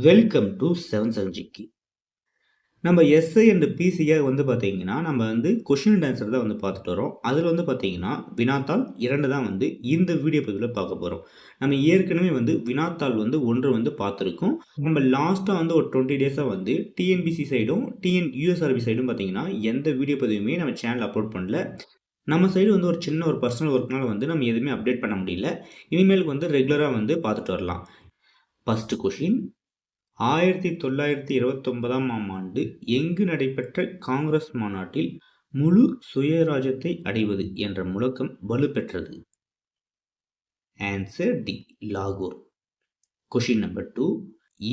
Welcome to 7 நம்ம SI and PCI பார்த்தீங்கன்னா நம்ம கொஷின் அண்ட் ஆன்சர் தான் பார்த்துட்டு வரோம். அதில் பார்த்தீங்கன்னா வினாத்தாள் 2 தான் இந்த வீடியோ பதிவில் பார்க்க போகிறோம். நம்ம ஏற்கனவே வினாத்தாள் 1 பார்த்துருக்கோம். நம்ம லாஸ்ட்டாக ஒரு 20 டேஸாக டிஎன்பிசி சைடும் யூஎஸ்ஆர்பி சைடும் பார்த்தீங்கன்னா எந்த வீடியோ பதிவுமே நம்ம சேனல் அப்லோட் பண்ணல. நம்ம சைடு ஒரு சின்ன ஒரு பர்சனல் ஒர்க்னால நம்ம எதுவுமே அப்டேட் பண்ண முடியல. இனிமேலுக்கு ரெகுலராக பார்த்துட்டு வரலாம். ஃபர்ஸ்ட் கொஷின், 1929ஆம் ஆண்டு எங்கு நடைபெற்ற காங்கிரஸ் மாநாட்டில் முழு சுயராஜ்யத்தை அடைவது என்ற முழக்கம் வலுப்பெற்றது? ஆன்சர் டி, லாகூர். கொஷின் நம்பர் 2,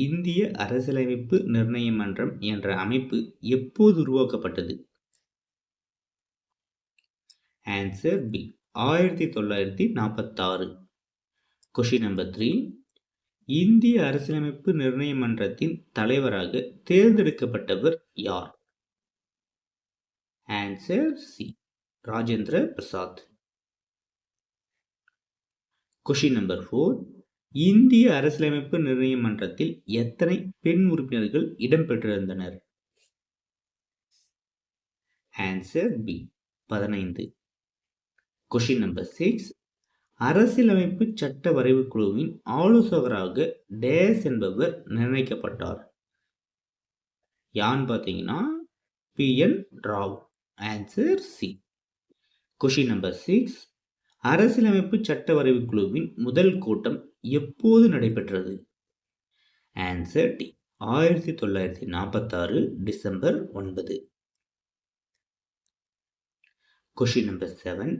இந்திய அரசியலமைப்பு நிர்ணய மன்றம் என்ற அமைப்பு எப்போது உருவாக்கப்பட்டது? Answer B, 1946. கொஷின் நம்பர் 3, இந்திய அரசியலமைப்பு நிர்ணய மன்றத்தின் தலைவராக தேர்ந்தெடுக்கப்பட்டவர் யார்? Answer C, Rajendra Prasad. Question number 4, இந்திய அரசியலமைப்பு நிர்ணய மன்றத்தில் எத்தனை பெண் உறுப்பினர்கள் இடம்பெற்றிருந்தனர்? Answer B, 15. கொஷின் நம்பர் 6, அரசியலமைப்பு சட்ட வரைவு குழுவின் ஆலோசகராக டேஸ் என்பவர் நிர்ணயிக்கப்பட்டார். யான்னு பார்த்தீங்கன்னா PN Rao. Answer C. Question number 6, அரசியலமைப்பு சட்ட வரைவு குழுவின் முதல் கூட்டம் எப்போது நடைபெற்றது? Answer D, 1946 December 9. Question number 7,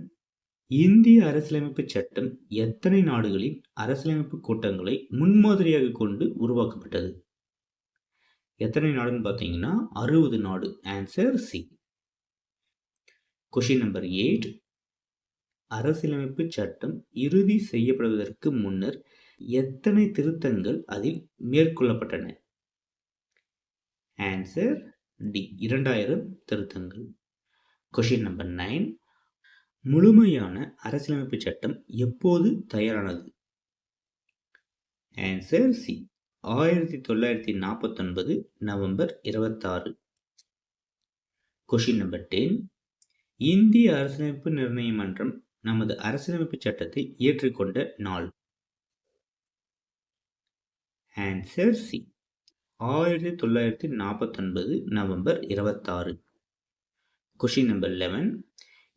இந்திய அரசியலமைப்பு சட்டம் எத்தனை நாடுகளின் அரசியலமைப்பு கூட்டங்களை முன்மாதிரியாக கொண்டு உருவாக்கப்பட்டது? எத்தனை நாடுன்னு பார்த்தீங்கன்னா 60 நாடு. Answer C. கொஷின் நம்பர் 8, அரசியலமைப்பு சட்டம் இறுதி செய்யப்படுவதற்கு முன்னர் எத்தனை திருத்தங்கள் அதில் மேற்கொள்ளப்பட்டன? ஆன்சர் டி, 2000 திருத்தங்கள். கொஷின் நம்பர் 9, முழுமையான அரசியலமைப்பு சட்டம் எப்போது தயாரானது? Answer C, 1949 November 26. Question number 10, இந்திய அரசியலமைப்பு நிர்ணய மன்றம் நமது அரசியலமைப்பு சட்டத்தை ஏற்றுக்கொண்ட நாள்? Answer C, 1949 November 26. Question number 11,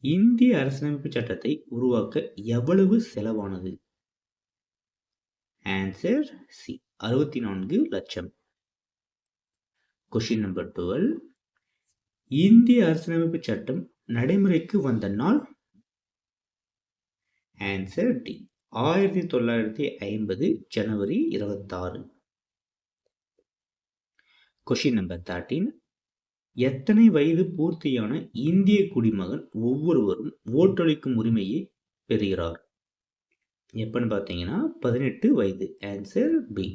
இந்திய அரசியலமைப்பு சட்டத்தை உருவாக்க எவ்வளவு செலவானது? ஆன்சர் சி, 64 லட்சம். கொஷின் நம்பர் 12, இந்திய அரசியலமைப்பு சட்டம் நடைமுறைக்கு வந்த நாள்? ஆன்சர் டி, 1950 ஜனவரி 26. கொஷின் நம்பர் 13, எத்தனை வயது பூர்த்தியான இந்திய குடிமகன் ஒவ்வொருவரும் ஓட்டளிக்கும் உரிமையை பெறுகிறார்? எப்பன்னு பார்த்தீங்கன்னா 18 வயது. Answer B.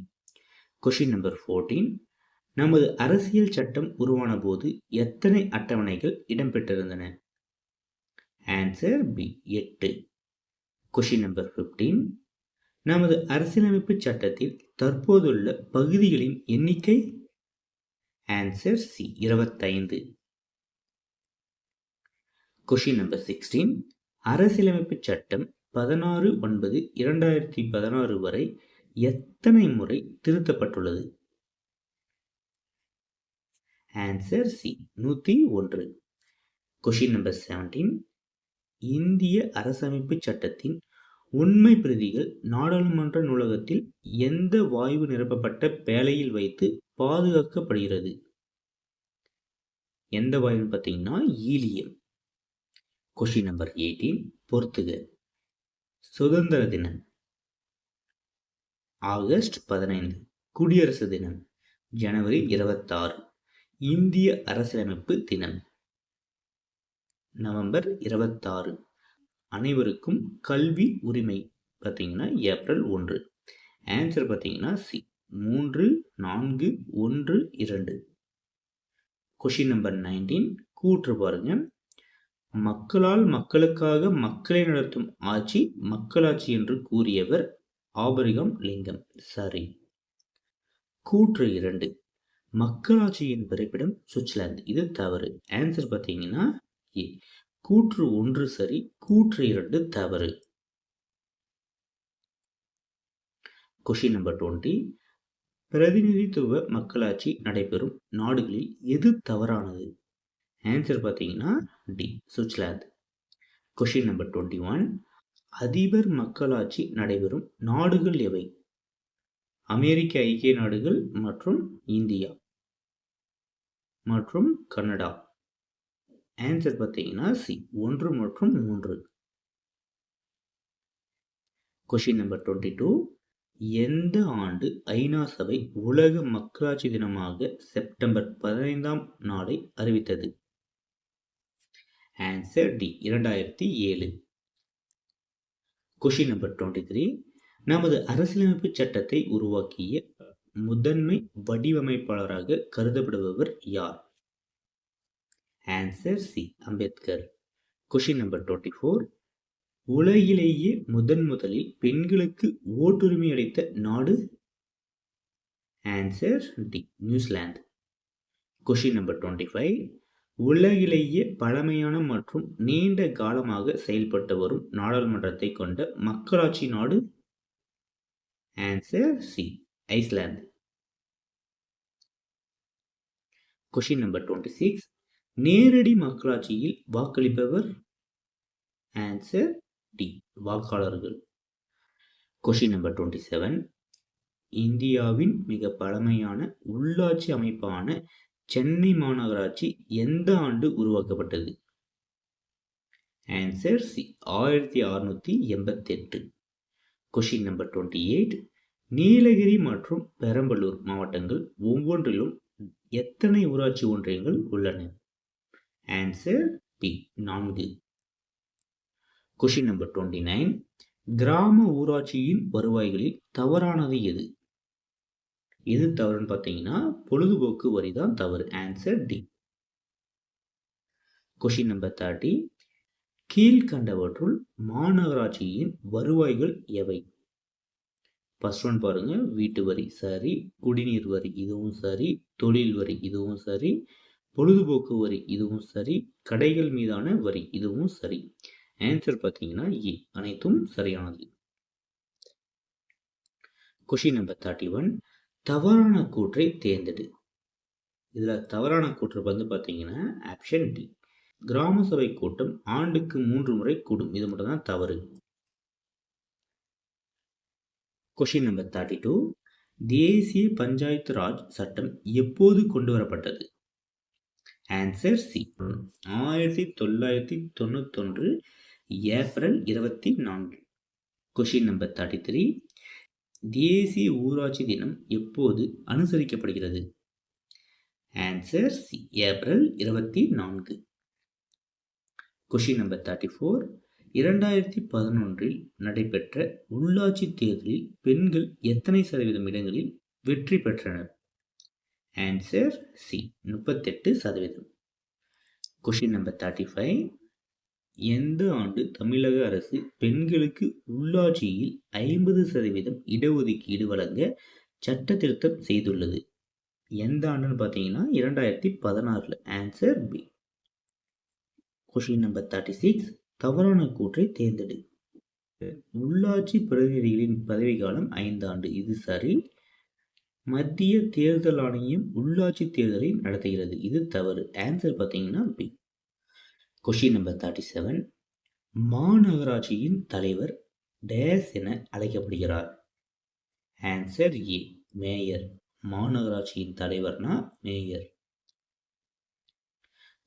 கொஷின் நம்பர் 14, நமது அரசியல் சட்டம் உருவான போது எத்தனை அட்டவணைகள் இடம்பெற்றிருந்தன? Answer B, 8. கொஷின் நம்பர் 15, நமது அரசியலமைப்பு சட்டத்தில் தற்போதுள்ள பகுதிகளின் எண்ணிக்கை? Answer C, 25. கொஷின் நம்பர் 16, அரசியலமைப்பு சட்டம் 16/9/2016 வரை எத்தனை முறை திருத்தப்பட்டுள்ளது? Answer C, 101. கொஷின் நம்பர் 17, இந்திய அரசமைப்பு சட்டத்தின் உண்மை பிரதிகள் நாடாளுமன்ற நூலகத்தில் எந்த வாயு நிரப்பப்பட்ட பேழையில் வைத்து பாதுகாக்கப்படுகிறது? எந்த வாயுன்னு பார்த்தீங்கன்னா ஈலியம். கொஷின் நம்பர் 18, பொறுத்துக. சுதந்திர தினம் ஆகஸ்ட் 15, குடியரசு தினம் ஜனவரி 26, இந்திய அரசியலமைப்பு தினம் நவம்பர் 26, அனைவருக்கும் கல்வி உரிமை பார்த்தீங்கன்னா ஏப்ரல் 1. ஆன்சர் பார்த்தீங்கன்னா சி, 3, 4, 1, 2. கொஷின் நம்பர் 19, கூற்று பாருங்க. மக்களால் மக்களுக்காக மக்களை நடத்தும் ஆட்சி மக்களாட்சி என்று கூறியவர் ஆபிரகாம் லிங்கன். சரி. கூற்று 2 மக்களாட்சியின் பிறப்பிடம் சுவிட்சர்லாந்து. இது தவறு. ஆன்சர் பார்த்தீங்கன்னா ஏ. கூற்று 1 சரி, கூற்று 2 தவறு. கொஷின் நம்பர் 20 பிரதிநிதித்துவ மக்களாட்சி நடைபெறும் நாடுகளில் எது தவறானது? ஆன்சர் பார்த்தீங்கன்னா டி சுவிட்சர்லாந்து. கொஷின் நம்பர் 21 அதிபர் மக்களாட்சி நடைபெறும் நாடுகள் எவை? அமெரிக்க ஐக்கிய நாடுகள் மற்றும் இந்தியா மற்றும் கனடா. ஆன்சர் பார்த்தீங்கன்னா சி 1 மற்றும் 3. கொஷின் நம்பர் 22 எந்த ஆண்டு ஐநா சபை உலக மக்களாட்சி தினமாக செப்டம்பர் 15ஆம் நாளை அறிவித்தது? Answer D 2007. கொஷின் நம்பர் 23 நமது அரசியலமைப்பு சட்டத்தை உருவாக்கிய முதன்மை வடிவமைப்பாளராக கருதப்படுபவர் யார்? Answer C Ambedkar. Question number 24 உலகிலேயே முதலில் பெண்களுக்கு ஓட்டுரிமை அளித்த நாடு? Answer D New Zealand. Question number 25 உலகிலேயே பழமையான மற்றும் நீண்ட காலமாக செயல்பட்டு வரும் நாடாளுமன்றத்தை கொண்ட மக்களாட்சி நாடு? Answer C Iceland. Question number 26 நேரடி மக்களாட்சியில் வாக்களிப்பவர்? ஆன்சர் டி வாக்காளர்கள். கொஷின் நம்பர் 27 இந்தியாவின் மிக பழமையான உள்ளாட்சி அமைப்பான சென்னை மாநகராட்சி எந்த ஆண்டு உருவாக்கப்பட்டது? Answer C 1688. Question number 28 Nilgiri மற்றும் பெரம்பலூர் மாவட்டங்கள் ஒவ்வொன்றிலும் எத்தனை ஊராட்சி ஒன்றியங்கள் உள்ளன? Answer B 4. கொஷின் நம்பர் 29 கிராம ஊராட்சியின் வருவாய்களில் தவறானது எது? எது தவறுன்னு பார்த்தீங்கன்னா பொழுதுபோக்கு வரி தான் தவறு. Answer D. கொஷின் நம்பர் 30 கீழ்கண்டவற்றுள் மாநகராட்சியின் வருவாய்கள் எவை? ஃபர்ஸ்ட் ஒன் பாருங்க, வீட்டு வரி சரி, குடிநீர் வரி இதுவும் சரி, தொழில் வரி இதுவும் சரி, பொழுதுபோக்கு வரி இதுவும் சரி, கடைகள் மீதான வரி இதுவும் சரி. ஆன்சர் பார்த்தீங்கன்னா ஏ அனைத்தும் சரியானது. கொஷின் நம்பர் 31 தவறான கூற்றை தேர்ந்தெடு. இதுல தவறான கூற்று வந்து பார்த்தீங்கன்னா ஆப்ஷன் டி கிராம சபை கூட்டம் ஆண்டுக்கு 3 முறை கூடும். இது மட்டும் தான் தவறு. கொஷின் நம்பர் 32 தேசிய பஞ்சாயத்து ராஜ் சட்டம் எப்போது கொண்டு வரப்பட்டது? Answer C 1991 April 24. Question number 33 தேசிய ஊராட்சி தினம் எப்போது அனுசரிக்கப்படுகிறது? Answer C April 24. Question number 34 2011 நடைபெற்ற உள்ளாட்சி தேர்தலில் பெண்கள் எத்தனை சதவீதம் இடங்களில் வெற்றி பெற்றனர்? Answer C 38%. கொஷின் நம்பர் 35 எந்த ஆண்டு தமிழக அரசு பெண்களுக்கு உள்ளாட்சியில் 50% இடஒதுக்கீடு வழங்க சட்ட திருத்தம் செய்துள்ளது? எந்த ஆண்டுன்னு பார்த்தீங்கன்னா 2016. Answer B. கொஷின் நம்பர் 36 தவறான கூற்றை தேர்ந்தெடு. உள்ளாட்சி பிரதிநிதிகளின் பதவிக்காலம் 5 ஆண்டு. இது சரி. மத்திய தேர்தல் ஆணையம் உள்ளாட்சி தேர்தலை நடத்துகிறது. இது தவறு. ஆன்சர் பார்த்தீங்கன்னா பி. கொஷின் நம்பர் 37 மாநகராட்சியின் தலைவர் டேஸ் என அழைக்கப்படுகிறார்? Answer A mayor. மாநகராட்சியின் தலைவர்னா மேயர்.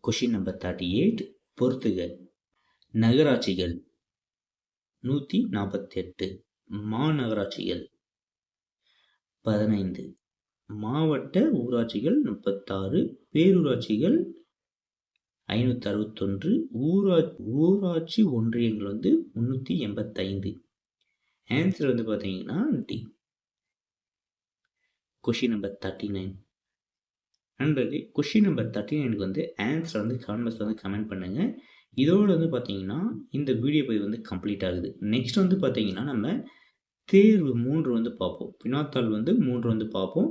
கொஷின் நம்பர் 38 பொறுத்துக. நகராட்சிகள் 148, மாநகராட்சிகள் 15, மாவட்ட ஊராட்சிகள் 36, பேரூராட்சிகள் 561, ஊராட்சி ஒன்றியங்கள் 385. ஆன்சர் பார்த்தீங்கன்னா டி. கொஷின் நம்பர் 39 நண்பர்களே, கொஷின் நம்பர் 39க்கு ஆன்சர் காமெண்ட்ஸில் கமெண்ட் பண்ணுங்க. இதோடு பார்த்தீங்கன்னா இந்த வீடியோ பதிவு கம்ப்ளீட் ஆகுது. நெக்ஸ்ட் பார்த்தீங்கன்னா நம்ம தேர்வு 3 பார்ப்போம். வினாத்தாள் 3 பார்ப்போம்.